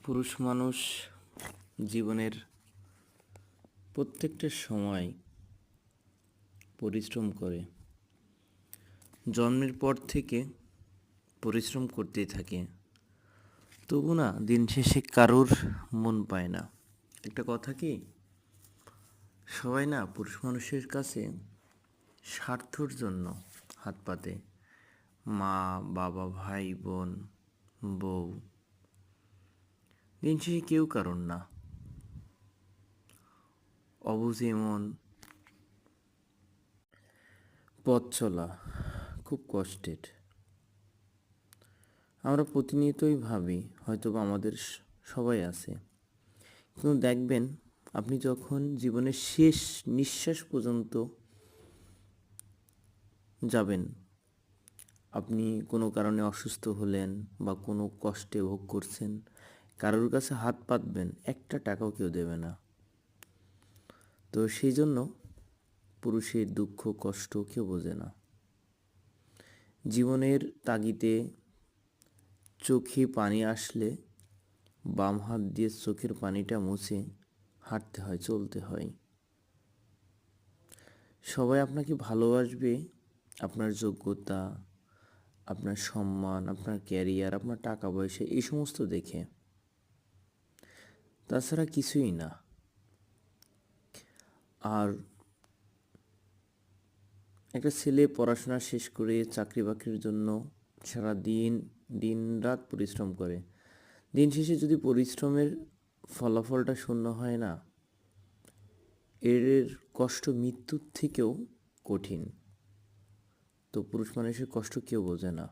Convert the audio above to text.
পুরুষ মানুষ জীবনের প্রত্যেকটা সময় পরিশ্রম করে। জন্মের পর থেকে পরিশ্রম করতেই থাকে, তবু না দিন শেষে কারোর মন পায় না। একটা কথা কি, সবাই না পুরুষ মানুষের কাছে স্বার্থর জন্য হাত পাতে। মা, বাবা, ভাই, বোন, বউ, দিন শেষে কেউ কারণ না। অবুঝে মন, পথ চলা খুব কষ্টের। আমরা প্রতিনিয়তই ভাবি হয়তোবা আমাদের সবাই আছে, কিন্তু দেখবেন আপনি যখন জীবনের শেষ নিঃশ্বাস পর্যন্ত যাবেন, আপনি কোনো কারণে অসুস্থ হলেন বা কোনো কষ্টে ভোগ করছেন, কারোর কাছে হাত পাতবেন, একটা টাকাও কেউ দেবে না। তো সেই জন্য পুরুষের দুঃখ কষ্ট কেউ বোঝে না। জীবনের তাগিদে চোখে পানি আসলে বাম হাত দিয়ে চোখের পানিটা মুছে হাঁটতে হয়, চলতে হয়। সবাই আপনাকে ভালোবাসবে আপনার যোগ্যতা, আপনার সম্মান, আপনার ক্যারিয়ার, আপনার টাকা পয়সা, এই সমস্ত দেখে, তাছাড়া কিছুই না। আর একটা ছেলে পড়াশোনা শেষ করে চাকরি বাকরির জন্য সারা দিন রাত পরিশ্রম করে, দিন শেষে যদি পরিশ্রমের ফলাফলটা শূন্য হয় না, এর কষ্ট মৃত্যুর থেকেও কঠিন। তো পুরুষ মানুষের কষ্ট কেউ বোঝে না।